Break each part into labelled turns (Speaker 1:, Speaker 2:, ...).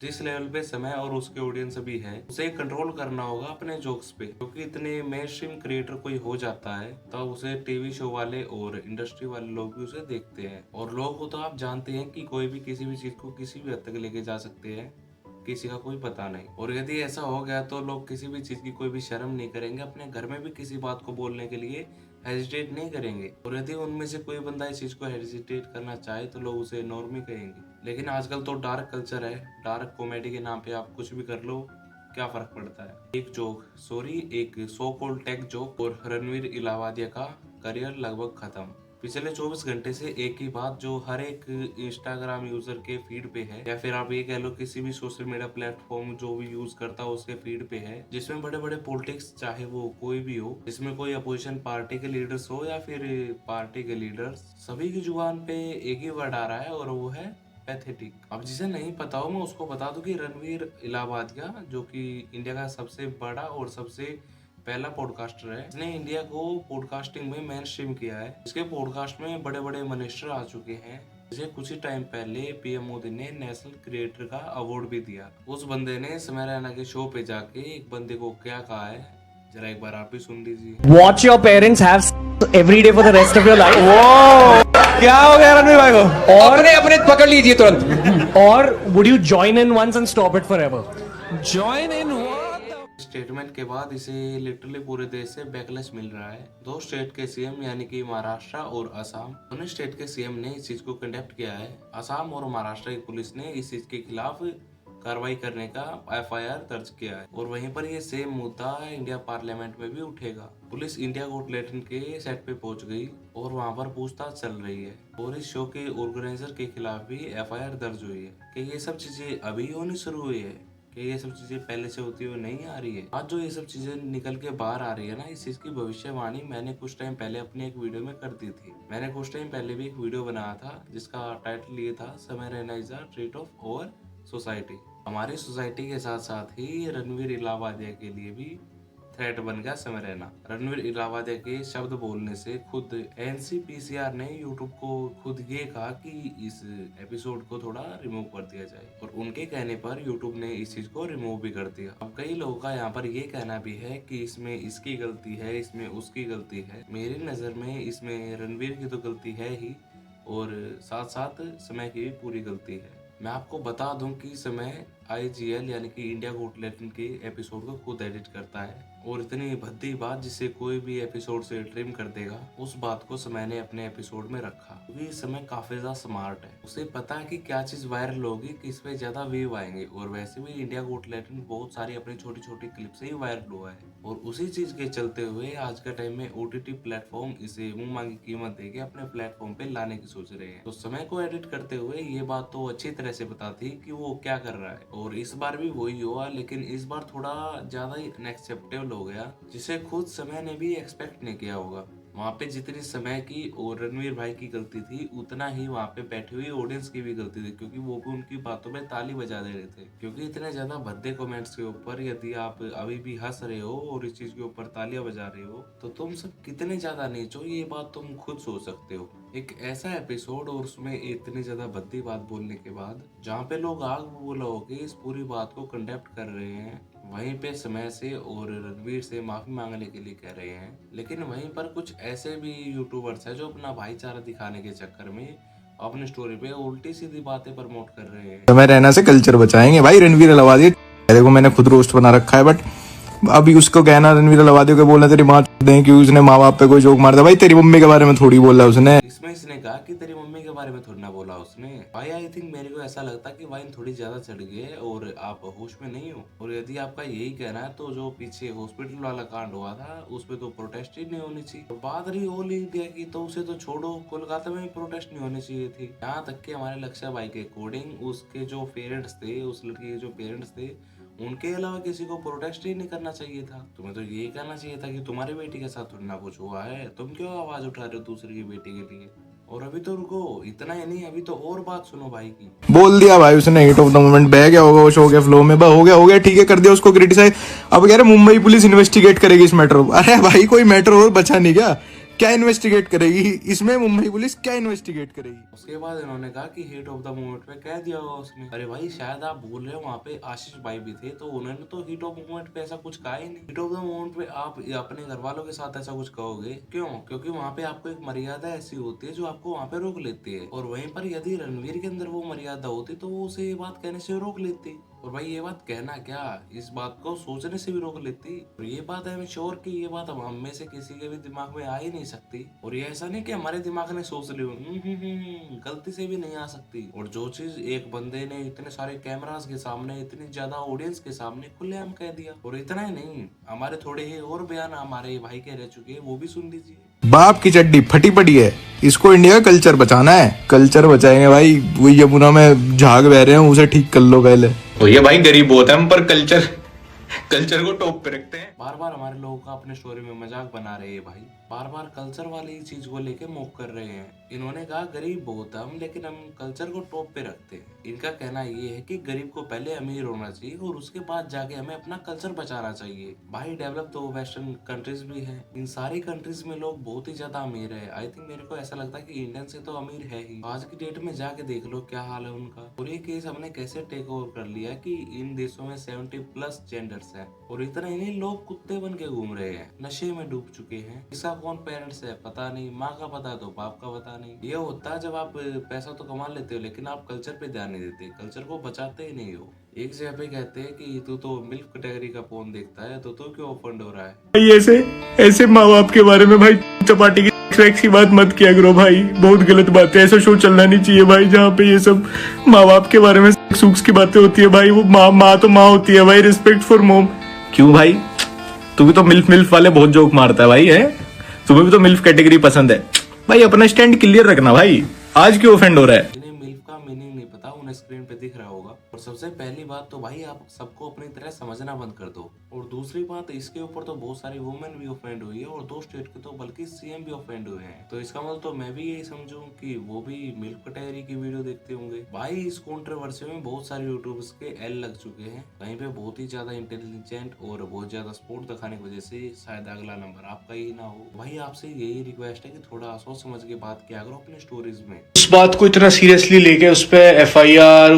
Speaker 1: जिस लेवल पे समय और उसके ऑडियंस भी है, उसे कंट्रोल करना होगा अपने जोक्स पे, क्योंकि इतने मेन स्ट्रीम क्रिएटर कोई हो जाता है तब उसे टीवी शो वाले और इंडस्ट्री वाले लोग भी उसे देखते हैं। और लोग को तो आप जानते हैं कि कोई भी किसी भी चीज को किसी भी हद तक लेके जा सकते हैं, किसी का कोई पता नहीं। और यदि ऐसा हो गया तो लोग किसी भी चीज की कोई भी शर्म नहीं करेंगे, अपने घर में भी किसी बात को बोलने के लिए हेजिटेट नहीं करेंगे। और यदि उनमें से कोई बंदा इस चीज को हेजिटेट करना चाहे तो लोग उसे नॉर्मी कहेंगे। लेकिन आजकल तो डार्क कल्चर है, डार्क कॉमेडी के नाम पे आप कुछ भी कर लो, क्या फर्क पड़ता है। एक सो कॉल्ड टेक जोक और रणवीर इलाहाबादिया का करियर लगभग खत्म। पिछले 24 घंटे से एक ही बात जो हर एक इंस्टाग्राम यूजर के फीड पे है, या फिर आप ये कह लो किसी भी सोशल मीडिया प्लेटफॉर्म जो भी यूज करता हो उसके फीड पे है, जिसमें बड़े बड़े पॉलिटिक्स चाहे वो कोई भी हो, जिसमें कोई अपोजिशन पार्टी के लीडर्स हो या फिर पार्टी के लीडर्स, सभी की जुबान पे एक ही वर्ड आ रहा है और वो है पैथेटिक। अब जिसे नहीं पता हो मैं उसको बता दूं कि रणवीर इलाहाबादिया, जो कि इंडिया का सबसे बड़ा और सबसे पहला पॉडकास्टर है, इसने इंडिया को पॉडकास्टिंग में मेन स्ट्रीम किया है। इसके पॉडकास्ट में बड़े बड़े मिनिस्टर आ चुके हैं। इसे कुछ ही टाइम पहले पीएम मोदी ने नेशनल क्रिएटर का अवार्ड भी दिया। उस बंदे ने समय रैना के शो पे जाके एक बंदे को क्या कहा है, जरा एक बार आप भी सुन लीजिए।
Speaker 2: Watch your parents have every day for the rest of your life.
Speaker 3: क्या हो गया रणवीर भाई को?
Speaker 2: और
Speaker 3: अपने अपने पकड़ लीजिए तुरंत।
Speaker 2: और would you join in once and stop it forever?
Speaker 3: Join in हुआ
Speaker 1: स्टेटमेंट के बाद इसे लिटरली पूरे देश से बैकलैश मिल रहा है। दो स्टेट के सीएम यानी कि महाराष्ट्र और असम, दोनों स्टेट के सीएम ने इस चीज को कंडेप्ट किया है। असम और महाराष्ट्र की पुलिस ने इस चीज के खिलाफ कार्रवाई करने का एफआईआर दर्ज किया है। और वहीं पर ये सेम मुद्दा इंडिया पार्लियामेंट में भी उठेगा। पुलिस इंडिया गोट लैटिन के सेट पे पहुंच गई और वहां पर पूछताछ चल रही है। और इस शो के ऑर्गेनाइजर के खिलाफ भी एफआईआर दर्ज हुई है। कि ये सब चीजें अभी होनी शुरू हुई है, कि ये सब चीजें पहले से होती हुई नहीं आ रही है। आज जो ये सब चीजें निकल के बाहर आ रही है ना, इस चीज की भविष्यवाणी मैंने कुछ टाइम पहले अपनी एक वीडियो में कर दी थी। मैंने कुछ टाइम पहले भी एक वीडियो बनाया था जिसका टाइटल ये था, समय रहना is a treat of over society. हमारी सोसाइटी के साथ साथ ही रणवीर इलाहाबादिया के लिए भी थ्रेट बन गया समय रहना। रणवीर इलाहाबादिया के शब्द बोलने से खुद एनसीपीसीआर ने यूट्यूब को खुद ये कहा कि इस एपिसोड को थोड़ा रिमूव कर दिया जाए, और उनके कहने पर यूट्यूब ने इस चीज को रिमूव भी कर दिया। अब कई लोगों का यहाँ पर ये कहना भी है कि इसमें इसकी गलती है, इसमें उसकी गलती है। मेरी नजर में इसमें रणवीर की तो गलती है ही, और साथ साथ समय की भी पूरी गलती है। मैं आपको बता दूं कि समय IGL यानी कि इंडिया गोट लैटिन के एपिसोड को खुद एडिट करता है, और इतनी भद्दी बात जिसे कोई भी एपिसोड से ट्रिम कर देगा, उस बात को समय ने अपने एपिसोड में रखा। क्योंकि समय काफी ज्यादा स्मार्ट है, उसे पता है कि क्या चीज वायरल होगी, किस पे ज्यादा व्यू आएंगे। और वैसे भी इंडिया गोट लैटिन बहुत सारी अपनी छोटी छोटी क्लिप से ही वायरल हुआ है, और उसी चीज के चलते हुए आज के टाइम में OTT प्लेटफॉर्म इसे मुंह मांगी कीमत देके अपने प्लेटफॉर्म पे लाने की सोच रहे हैं। तो समय को एडिट करते हुए ये बात तो अच्छी तरह से पता थी कि वो क्या कर रहा है, और इस बार भी वही हुआ। लेकिन इस बार थोड़ा ज्यादा ही अनएक्सेप्टेबल हो गया, जिसे खुद समय ने भी एक्सपेक्ट नहीं किया होगा। वहाँ पे जितनी समय की और रणवीर भाई की गलती थी, उतना ही वहाँ पे बैठी हुई ऑडियंस की भी गलती थी, क्योंकि वो भी उनकी बातों में ताली बजा दे रहे थे। क्योंकि इतने ज्यादा भद्दे कमेंट्स के ऊपर यदि आप अभी भी हंस रहे हो और इस चीज के ऊपर तालियां बजा रहे हो, तो तुम सब कितने ज्यादा नीच हो, ये बात तुम खुद सोच सकते हो। एक ऐसा एपिसोड और उसमें इतनी ज्यादा भद्दी बात बोलने के बाद, जहाँ पे लोग आग बोला हो के इस पूरी बात को कंडेप्ट कर रहे हैं, वहीं पे समय से और रणवीर से माफी मांगने के लिए कह रहे हैं। लेकिन वहीं पर कुछ ऐसे भी यूट्यूबर्स हैं जो अपना भाईचारा दिखाने के चक्कर में अपनी स्टोरी पे उल्टी सीधी बातें प्रमोट कर रहे हैं।
Speaker 4: समय रहना से कल्चर बचाएंगे भाई। रणवीर इलाहाबादिया देखो, मैंने खुद रोस्ट बना रखा है, बट अभी उसको कहना रणवीर इलाहाबादिया को बोलना तेरी माँ दें कि उसने माँ बाप पे कोई जोक मार दिया, भाई तेरी मम्मी के बारे में थोड़ी बोला उसने।
Speaker 1: इसमें इसने कहा कि तेरी मम्मी के बारे में थोड़ी ना बोला उसने। भाई आई थिंक मेरे को ऐसा लगता कि वाइन थोड़ी ज्यादा चढ़ गई है और आप होश में नहीं हो। और यदि आपका यही कहना है तो जो पीछे हॉस्पिटल वाला कांड हुआ था उस पे तो प्रोटेस्ट ही नहीं होनी चाहिए। और बात रही ऑल इंडिया की, तो उसे तो छोड़ो, कोलकाता में भी प्रोटेस्ट नहीं होनी चाहिए थी। यहाँ तक कि हमारे लक्ष्य भाई के अकॉर्डिंग उसके जो पेरेंट्स थे, उस लड़की के जो पेरेंट्स थे, उनके अलावा किसी को प्रोटेस्ट ही नहीं करना चाहिए था। तुम्हें तो यही कहना चाहिए था कि तुम्हारी बेटी के साथ थोड़ी ना कुछ हुआ है, तुम क्यों आवाज उठा रहे हो दूसरे की बेटी के लिए। और अभी तो रुको, इतना ही नहीं, अभी तो और बात सुनो भाई की।
Speaker 4: बोल दिया भाई उसने, हिट ऑफ द मोमेंट बह गया होगा वो शो के फ्लो में, हो गया ठीक है, कर दिया उसको क्रिटिसाइज। अब कह रहे मुंबई पुलिस इन्वेस्टिगेट करेगी इस मैटर को। अरे भाई कोई मैटर और बचा नहीं क्या? क्या इन्वेस्टिगेट करेगी इसमें? मुंबई पुलिस क्या इन्वेस्टिगेट करेगी?
Speaker 1: उसके बाद इन्होंने कहा कि हीट ऑफ द मोमेंट पे कह दिया होगा उसने। अरे भाई शायद आप भूल रहे हो, वहाँ पे आशीष भाई भी थे, तो उन्होंने तो हीट ऑफ मोमेंट पे ऐसा कुछ कहा ही नहीं। हीट ऑफ द मोमेंट पे आप अपने घर वालों के साथ ऐसा कुछ कहोगे क्यों? क्योंकि वहाँ पे आपको एक मर्यादा ऐसी होती है जो आपको वहाँ पे रोक लेती है, और वहीं पर यदि रणवीर के अंदर वो मर्यादा होती तो वो उसे ये बात कहने से रोक लेती। और भाई ये बात कहना क्या, इस बात को सोचने से भी रोक लेती। और ये बात है श्योर कि ये बात हम में से किसी के भी दिमाग में आ ही नहीं सकती। और ये ऐसा नहीं कि हमारे दिमाग ने सोच ली, गलती से भी नहीं आ सकती। और जो चीज एक बंदे ने इतने सारे कैमरास के सामने, इतनी ज्यादा ऑडियंस के सामने खुलेआम कह दिया। और इतना ही नहीं, हमारे थोड़े ही और बयान हमारे भाई के रह चुके हैं, वो भी सुन लीजिए।
Speaker 4: बाप की चड्डी फटी पड़ी है, इसको इंडिया का कल्चर बचाना है। कल्चर बचाएंगे भाई, वो यमुना में झाग बह रहे हैं उसे ठीक कर लो पहले।
Speaker 5: तो ये भाई गरीब बहुत है हम, पर कल्चर को टॉप पे रखते हैं।
Speaker 1: बार बार हमारे लोगों का अपने स्टोरी में मजाक बना रहे हैं भाई, बार बार कल्चर वाली चीज को लेके मोक कर रहे हैं। इन्होंने कहा गरीब बहुत हम, लेकिन हम कल्चर को टॉप पे रखते हैं। इनका कहना ये है कि गरीब को पहले अमीर होना चाहिए और उसके बाद जाके हमें अपना कल्चर बचाना चाहिए। भाई डेवलप तो वेस्टर्न कंट्रीज भी है, इन सारी कंट्रीज में लोग बहुत ही ज्यादा अमीर है। आई थिंक मेरे को ऐसा लगता है कि इंडियन से तो अमीर है ही। आज की डेट में जाके देख लो क्या हाल है उनका। और ये केस हमने कैसे टेक ओवर कर लिया कि इन देशों में 70+ जेंडर्स है, और इतना ही नहीं, लोग कुत्ते बन के घूम रहे हैं, नशे में डूब चुके हैं। इसका कौन पेरेंट्स है पता नहीं, माँ का पता तो बाप का पता नहीं। ये होता है जब आप पैसा तो कमा लेते हो लेकिन आप कल्चर पे ध्यान नहीं देते, कल्चर को बचाते ही नहीं हो। एक जगह पे कहते हैं कि तू तो मिल्क कैटेगरी का फोन देखता है, तो क्यों ऑफेंड हो रहा है?
Speaker 6: भाई ऐसे माँ बाप के बारे में भाई चपाटी की सेक्स की बात मत किया करो भाई, बहुत गलत बात है। ऐसा शो चलना नहीं चाहिए भाई जहाँ पे ये सब माँ बाप के बारे में सुख की बातें होती है भाई। वो माँ तो माँ होती है भाई, रिस्पेक्ट फॉर मॉम। क्यों भाई, तू भी तो मिल्फ वाले बहुत जोक मारता है भाई, है तुम्हें भी तो मिल्फ कैटेगरी पसंद है भाई। अपना स्टैंड क्लियर रखना भाई, आज क्यों ऑफेंड हो रहा है?
Speaker 1: जिन्हें मिल्फ का मीनिंग नहीं पता उन्हें स्क्रीन पे दिख रहा होगा। और सबसे पहली बात तो भाई आप सबको अपनी तरह समझना बंद कर दो। और दूसरी बात, इसके ऊपर तो बहुत सारी वुमेन भी ऑफेंड हुई है, और 2 स्टेट के तो बल्कि सीएम भी ऑफेंड हुए हैं। तो इसका मतलब तो मैं भी यही समझूं कि वो भी मिल्क कैटेगरी की वीडियो देखते होंगे। भाई इस कंट्रोवर्सी में बहुत सारे यूट्यूबर्स के एल लग चुके हैं, कहीं पे बहुत ही ज्यादा इंटेलिजेंट और बहुत ज्यादा सपोर्ट दिखाने की वजह से शायद अगला नंबर आपका ही ना हो। भाई आपसे यही रिक्वेस्ट है कि थोड़ा सोच समझ के बात किया करो अपने स्टोरीज में।
Speaker 6: उस बात को इतना सीरियसली लेके उस पे FIR,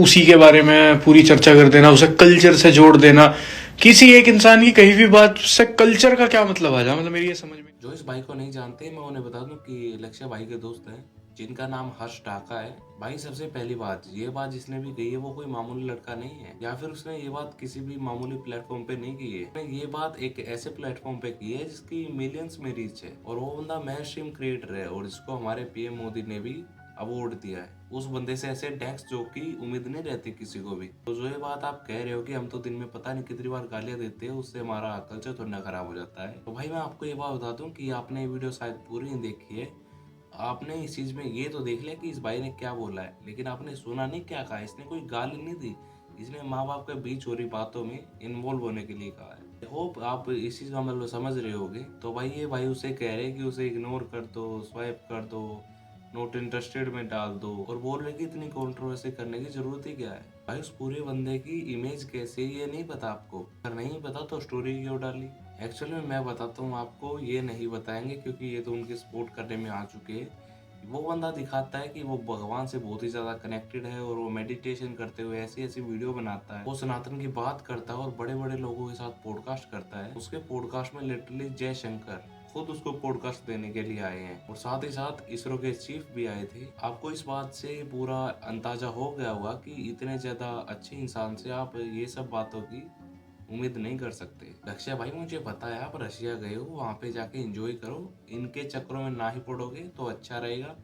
Speaker 6: उसी के बारे में पूरी चर्चा कर देना, उसे कल्चर से जोड़ देना। किसी एक इंसान की कहीं भी बात से कल्चर का क्या मतलब आ जाए, मतलब मेरी ये समझ में।
Speaker 1: जो इस भाई को नहीं जानते मैं उन्हें बता दूं कि लक्ष्य भाई के दोस्त हैं, जिनका नाम हर्ष ढाका है। भाई सबसे पहली बात, ये बात जिसने भी कही है वो कोई मामूली लड़का नहीं है, या फिर उसने ये बात किसी भी मामूली प्लेटफॉर्म पे नहीं की है। उसने ये बात एक ऐसे प्लेटफॉर्म पे की है जिसकी मिलियंस में रीच है, और वो बंदा मेन स्ट्रीम क्रिएटर है, और जिसको हमारे PM मोदी ने भी अवार्ड दिया है। उस बंदे से ऐसे डेस्क जोक की उम्मीद नहीं रहती किसी को भी। तो जो ये बात आप कह रहे हो कि हम तो दिन में पता नहीं कितनी बार गालियां देते हैं, उससे हमारा कल्चर थोड़ा खराब हो जाता है। तो भाई मैं आपको ये बात बता दूं कि आपने ये वीडियो शायद पूरी नहीं देखी है। आपने इस चीज में ये तो देख लिया कि इस भाई ने क्या बोला है, लेकिन आपने सुना नहीं क्या कहा। इसने कोई गाली नहीं दी, इसने माँ बाप के बीच हो रही बातों में इन्वॉल्व होने के लिए कहा है। होप आप इस चीज का मतलब समझ रहे होगे। तो भाई ये भाई उसे कह रहे कि उसे इग्नोर कर दो, स्वाइप कर दो, नॉट इंटरेस्टेड में डाल दो, और बोल रहे कि इतनी कंट्रोवर्सी करने की जरूरत ही क्या है। भाई उस पूरे बंदे की इमेज कैसे, ये नहीं पता आपको? अगर नहीं पता तो स्टोरी क्यों डाली? एक्चुअली में मैं बताता हूँ आपको, ये नहीं बताएंगे क्योंकि ये तो उनके सपोर्ट करने में आ चुके हैं। वो बंदा दिखाता है कि वो भगवान से बहुत ही ज्यादा कनेक्टेड है, और वो मेडिटेशन करते हुए ऐसी ऐसी वीडियो बनाता है, वो सनातन की बात करता है और बड़े बड़े लोगों के साथ पॉडकास्ट करता है। उसके पॉडकास्ट में लिटरली जयशंकर खुद उसको पॉडकास्ट देने के लिए आए हैं, और साथ ही साथ इसरो के चीफ भी आए थे। आपको इस बात से पूरा अंदाजा हो गया होगा कि इतने ज्यादा अच्छे इंसान से आप ये सब बातों की उम्मीद नहीं कर सकते। लक्ष्य भाई मुझे पता है आप रशिया गए हो, वहाँ पे जाके एंजॉय करो, इनके चक्करों में ना ही पड़ोगे तो अच्छा रहेगा।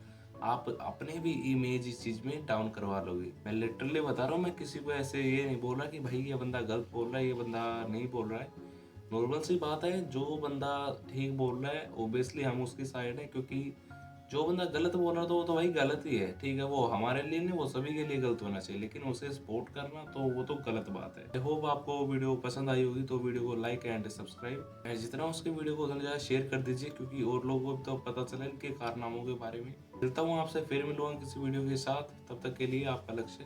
Speaker 1: आप अपने भी इमेज इस चीज में डाउन करवा लोगे। मैं लिटरली बता रहा हूँ, मैं किसी को ऐसे ये नहीं बोल रहा कि भाई ये बंदा गलत बोल रहा है, ये बंदा नहीं बोल रहा है। नॉर्मल सी बात है, जो बंदा ठीक बोल रहा है ओबियसली हम उसकी साइड है, क्योंकि जो बंदा गलत बोल रहा है तो वो तो भाई गलत ही है, ठीक है। वो हमारे लिए नहीं, वो सभी के लिए गलत होना चाहिए, लेकिन उसे सपोर्ट करना तो वो तो गलत बात है। आई होप आपको वीडियो पसंद आई होगी, तो वीडियो को लाइक एंड सब्सक्राइब, जितना उसके वीडियो को उतना ज़्यादा शेयर कर दीजिए, क्योंकि और लोगों को भी तो पता चले इनके कारनामों के बारे में। मिलता हूँ आपसे, फिर मिलूंगा किसी वीडियो के साथ, तब तक के लिए आपका लक्ष्य।